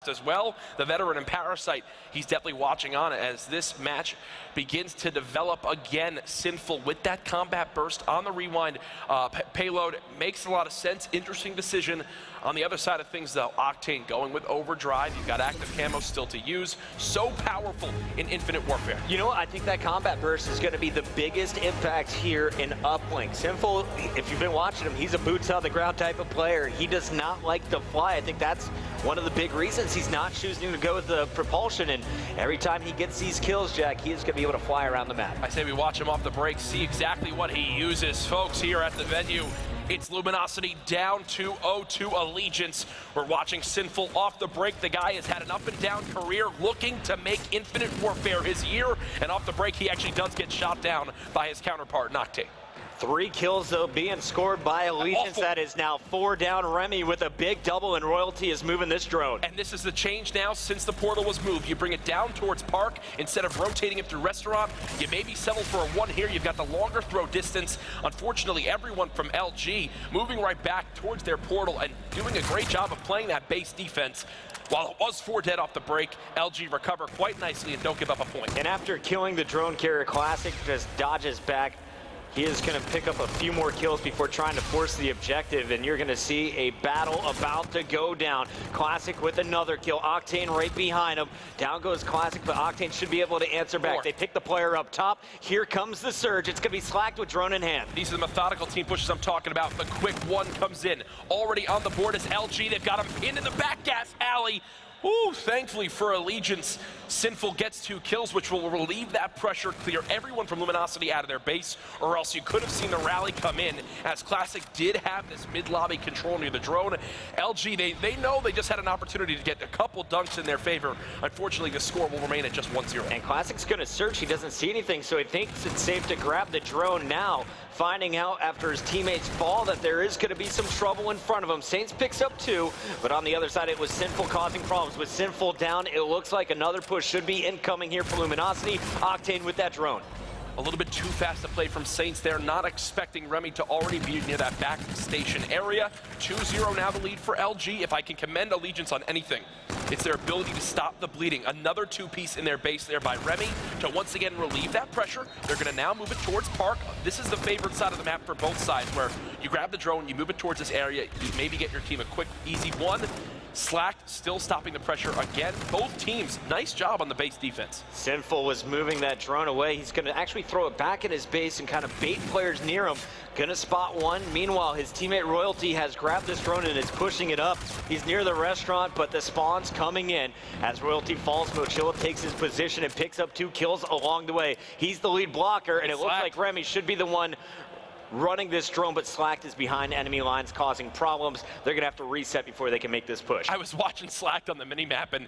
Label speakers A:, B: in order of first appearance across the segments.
A: as well. The veteran and Parasite, he's definitely watching on as this match begins to develop again. Sinful with that combat burst on the rewind payload makes a lot of sense. Interesting decision. On the other side of things, though, Octane going with overdrive. You've got active camo still to use. So powerful in Infinite Warfare.
B: You know what? I think that combat burst is going to be the biggest impact here in Uplink. Sinful, if you've been watching him, he's a boots on the ground type of player. He does not like to fly. I think that's one of the big reasons he's not choosing to go with the propulsion. And every time he gets these kills, Jack, he is going to be able to fly around the map.
A: I say we watch him off the break, see exactly what he uses. Folks, here at the venue, it's Luminosity down 2-0 to Allegiance. We're watching Sinful off the break. The guy has had an up and down career looking to make Infinite Warfare his year. And off the break, he actually does get shot down by his counterpart, Nocte.
B: 3 kills, though, being scored by Allegiance.
A: Awful.
B: That is now 4 down. Remy with a big double, and Royalty is moving this drone.
A: And this is the change now since the portal was moved. You bring it down towards Park instead of rotating it through Restaurant. You maybe settle for a 1 here. You've got the longer throw distance. Unfortunately, everyone from LG moving right back towards their portal and doing a great job of playing that base defense. While it was 4 dead off the break, LG recover quite nicely and don't give up a point.
B: And after killing the drone carrier, Classic just dodges back. He is going to pick up a few more kills before trying to force the objective, and you're going to see a battle about to go down. Classic with another kill. Octane right behind him. Down goes Classic, but Octane should be able to answer back. They pick the player up top. Here comes the surge. It's going to be Slacked with drone in hand.
A: These are the methodical team pushes I'm talking about. The quick one comes in. Already on the board is LG. They've got him pinned in the back gas alley. Ooh, thankfully for Allegiance, Sinful gets 2 kills, which will relieve that pressure, clear everyone from Luminosity out of their base, or else you could have seen the rally come in, as Classic did have this mid-lobby control near the drone. LG, they know they just had an opportunity to get a couple dunks in their favor. Unfortunately, the score will remain at just 1-0.
B: And Classic's going to search. He doesn't see anything, so he thinks it's safe to grab the drone now. Finding out after his teammates fall that there is going to be some trouble in front of him. Saints picks up 2, but on the other side, it was Sinful causing problems. With Sinful down, it looks like another push should be incoming here for Luminosity. Octane with that drone.
A: A little bit too fast to play from Saints there, not expecting Remy to already be near that back station area. 2-0 now the lead for LG. If I can commend Allegiance on anything, it's their ability to stop the bleeding. Another 2-piece in their base there by Remy to once again relieve that pressure. They're going to now move it towards Park. This is the favorite side of the map for both sides, where you grab the drone, you move it towards this area, you maybe get your team a quick, easy 1. Slacked, still stopping the pressure again. Both teams, nice job on the base defense.
B: Sinful was moving that drone away. He's going to actually throw it back in his base and kind of bait players near him. Going to spot 1. Meanwhile, his teammate Royalty has grabbed this drone and is pushing it up. He's near the restaurant, but the spawn's coming in. As Royalty falls, Mochilla takes his position and picks up 2 kills along the way. He's the lead blocker, and it looks like Remy should be the one running this drone, but Slacked is behind enemy lines causing problems. They're going to have to reset before they can make this push.
A: I was watching Slacked on the minimap, and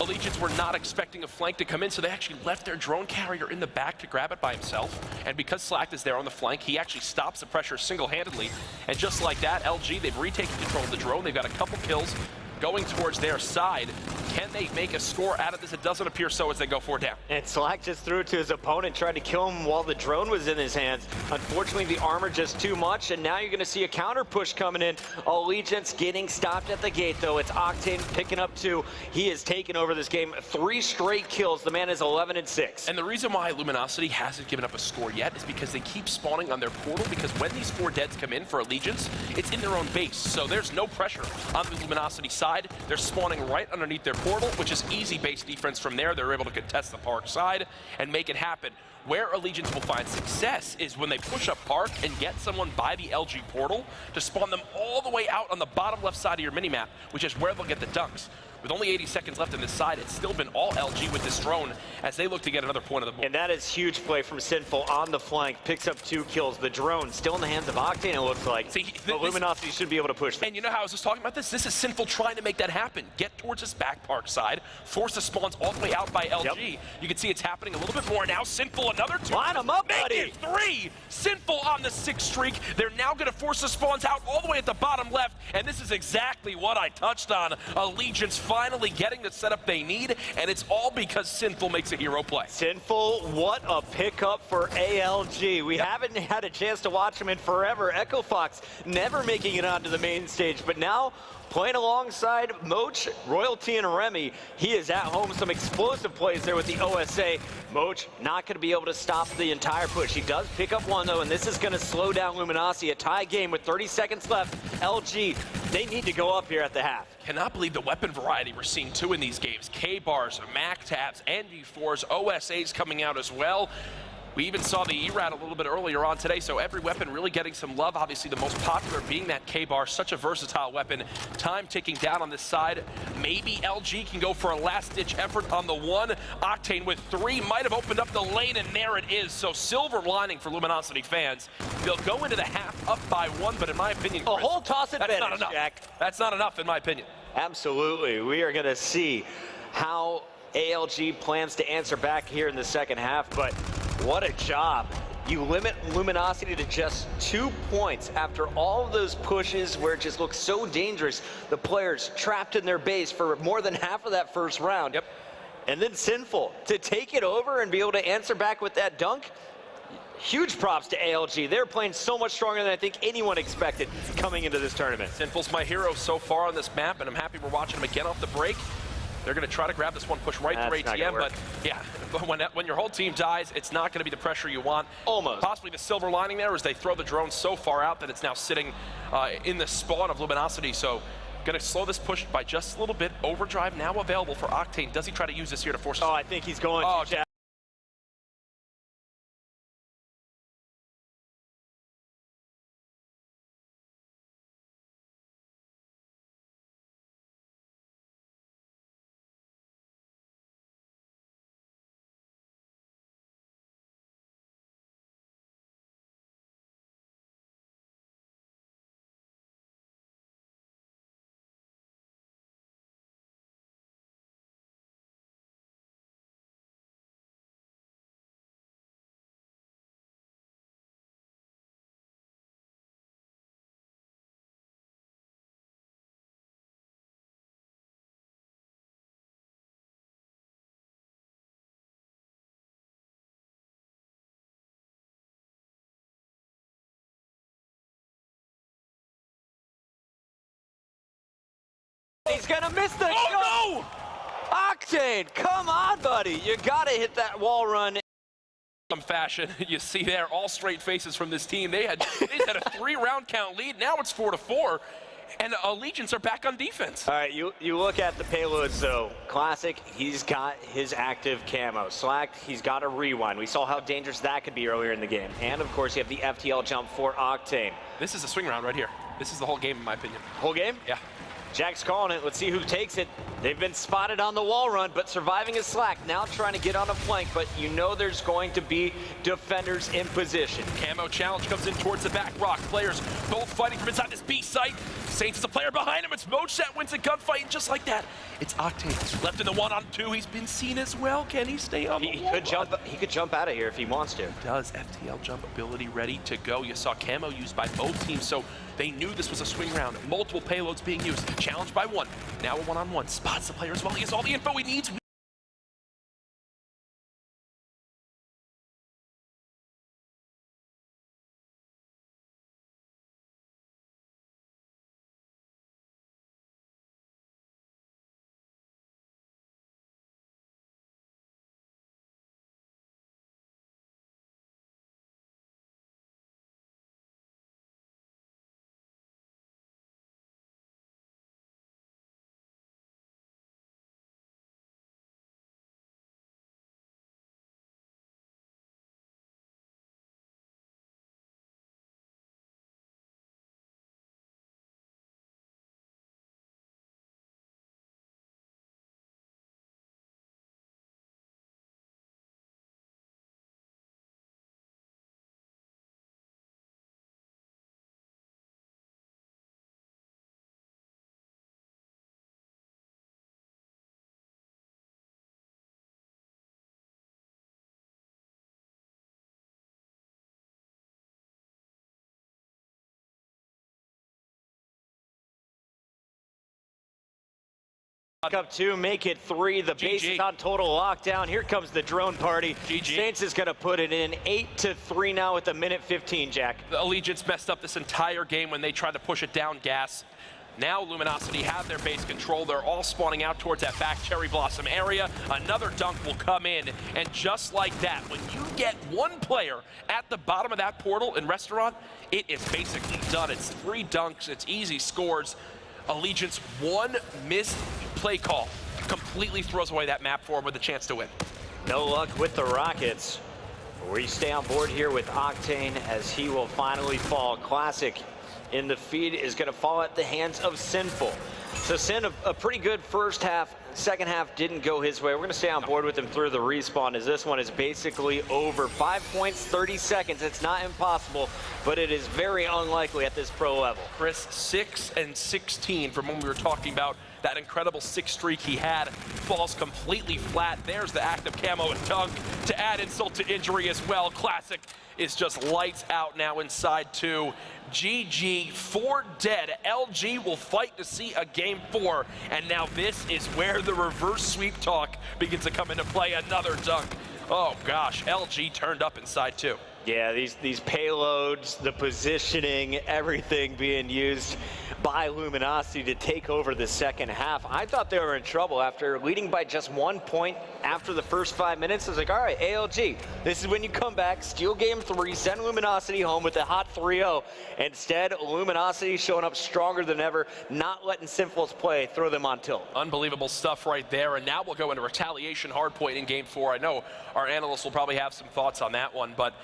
A: Allegiance were not expecting a flank to come in, so they actually left their drone carrier in the back to grab it by himself. And because Slacked is there on the flank, he actually stops the pressure single-handedly. And just like that, LG, they've retaken control of the drone. They've got a couple kills going towards their side. Can they make a score out of this? It doesn't appear so as they go 4 down.
B: And Slack just threw it to his opponent, tried to kill him while the drone was in his hands. Unfortunately, the armor just too much, and now you're going to see a counter push coming in. Allegiance getting stopped at the gate, though. It's Octane picking up 2. He has taken over this game. 3 straight kills. The man is 11-6.
A: And the reason why Luminosity hasn't given up a score yet is because they keep spawning on their portal, because when these 4 deads come in for Allegiance, it's in their own base. So there's no pressure on the Luminosity side. They're spawning right underneath their portal, which is easy base defense from there. They're able to contest the Park side and make it happen. Where Allegiance will find success is when they push up Park and get someone by the LG portal to spawn them all the way out on the bottom left side of your minimap, which is where they'll get the dunks. With only 80 seconds left on this side, it's still been all LG with this drone as they look to get another point of the board.
B: And that is huge play from Sinful on the flank. Picks up 2 kills. The drone still in the hands of Octane, it looks like.
A: See,
B: but Luminosity should be able to push them.
A: And you know how I was just talking about this? This is Sinful trying to make that happen. Get towards this back Park side, force the spawns all the way out by LG. Yep. You can see it's happening a little bit more now. Sinful, another 2.
B: Line them up,
A: Make
B: buddy.
A: it 3. Sinful on the 6th streak. They're now going to force the spawns out all the way at the bottom left, and this is exactly what I touched on. Allegiance finally getting the setup they need, and it's all because Sinful makes a hero play.
B: Sinful, what a pickup for ALG. We haven't had a chance to watch him in forever. Echo Fox never making it onto the main stage, but now playing alongside Moch, Royalty, and Remy. He is at home. Some explosive plays there with the OSA. Moch not going to be able to stop the entire push. He does pick up one, though, and this is going to slow down Luminosity. A tie game with 30 seconds left. LG, they need to go up here at the half.
A: Cannot believe the weapon variety we're seeing, too, in these games. K-bars, MAC-tabs, NV4s, OSAs coming out as well. We even saw the ERAD a little bit earlier on today, so every weapon really getting some love. Obviously, the most popular being that K-bar, such a versatile weapon. Time ticking down on this side. Maybe LG can go for a last-ditch effort on the one. Octane with 3 might have opened up the lane, and there it is. So silver lining for Luminosity fans. They'll go into the half up by 1, but in my opinion, Chris,
B: a whole toss advantage,
A: that's not enough.
B: Jack.
A: That's not enough, in my opinion.
B: Absolutely. We are going to see how ALG plans to answer back here in the second half, but what a job. You limit Luminosity to just 2 points after all of those pushes where it just looks so dangerous. The players trapped in their base for more than half of that first round.
A: Yep.
B: And then Sinful to take it over and be able to answer back with that dunk. Huge props to ALG. They're playing so much stronger than I think anyone expected coming into this tournament.
A: Sinful's my hero so far on this map, and I'm happy we're watching him again off the break. They're going to try to grab this one, push right through ATM, but yeah, when your whole team dies, it's not going to be the pressure you want.
B: Almost.
A: Possibly the silver lining there is they throw the drone so far out that it's now sitting in the spawn of Luminosity, so going to slow this push by just a little bit. Overdrive now available for Octane. Does he try to use this here to force?
B: Oh, I think he's going to, Jack. He's gonna miss the shot.
A: No!
B: Octane, come on, buddy. You gotta hit that wall run.
A: Some fashion, you see there, all straight faces from this team. They had a 3-round count lead. Now it's 4-4, and Allegiance are back on defense.
B: All right, you look at the payloads though. Classic, he's got his active camo. Slacked, he's got a rewind. We saw how dangerous that could be earlier in the game. And of course, you have the FTL jump for Octane.
A: This is a swing round right here. This is the whole game, in my opinion.
B: Whole game?
A: Yeah.
B: Jack's calling it. Let's see who takes it. They've been spotted on the wall run, but surviving is Slack. Now trying to get on a flank, but you know there's going to be defenders in position.
A: Camo challenge comes in towards the back rock. Players both fighting from inside this B site. Saints is a player behind him. It's Moch that wins a gunfight, and just like that, it's Octane. Left in the 1-on-2. He's been seen as well. Can he stay on the wall?
B: He could jump out of here if he wants to.
A: Does FTL jump ability ready to go. You saw camo used by both teams, so they knew this was a swing round. Multiple payloads being used. Challenged by 1. Now a 1-on-1. Spots the player as well. He has all the info he needs.
B: Up 2, make it 3. The base is on total lockdown. Here comes the drone party. Saints is going to put it in 8-3 now with a minute 15, Jack.
A: The Allegiance messed up this entire game when they tried to push it down gas. Now Luminosity have their base control. They're all spawning out towards that back Cherry Blossom area. Another dunk will come in, and just like that, when you get one player at the bottom of that portal in Restaurant, it is basically done. It's 3 dunks, it's easy scores. Allegiance, one missed play call completely throws away that map for him with a chance to win.
B: No luck with the Rockets. We stay on board here with Octane as he will finally fall. Classic in the feed is going to fall at the hands of Sinful. So Sin, a pretty good first half. Second half didn't go his way. We're going to stay on board with him through the respawn as this one is basically over. 5 points, 30 seconds. It's not impossible, but it is very unlikely at this pro level.
A: Chris, 6 and 16 from when we were talking about that incredible 6 streak he had falls completely flat. There's the active camo and dunk to add insult to injury as well. Classic is just lights out now inside 2. GG, 4 dead. LG will fight to see a game 4, and now this is where the reverse sweep talk begins to come into play. Another dunk. Oh gosh, LG turned up inside 2.
B: Yeah, these payloads, the positioning, everything being used by Luminosity to take over the second half. I thought they were in trouble after leading by just 1 point after the first 5 minutes. I was like, all right, ALG, this is when you come back, steal game 3, send Luminosity home with a hot 3-0. Instead, Luminosity showing up stronger than ever, not letting Sinful's play throw them on tilt.
A: Unbelievable stuff right there, and now we'll go into retaliation hardpoint in game 4. I know our analysts will probably have some thoughts on that one, but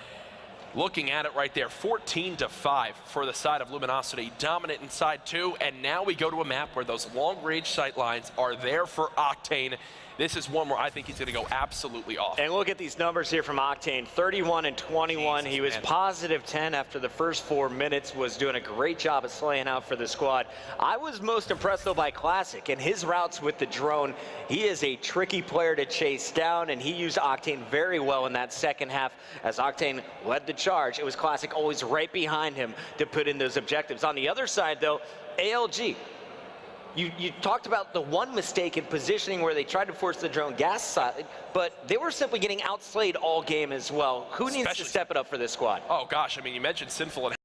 A: looking at it right there, 14-5 for the side of Luminosity, dominant inside 2, and now we go to a map where those long-range sight lines are there for Octane. This is one where I think he's going to go absolutely off.
B: And look at these numbers here from Octane, 31 and 21.
A: Jesus,
B: he was
A: man.
B: positive 10 after the first 4 minutes, was doing a great job of slaying out for the squad. I was most impressed, though, by Classic and his routes with the drone. He is a tricky player to chase down, and he used Octane very well in that second half as Octane led the charge. It was Classic always right behind him to put in those objectives. On the other side, though, ALG. You talked about the one mistake in positioning where they tried to force the drone gas side, but they were simply getting outslayed all game as well. Who needs to step it up for this squad?
A: Oh gosh, I mean, you mentioned Sinful and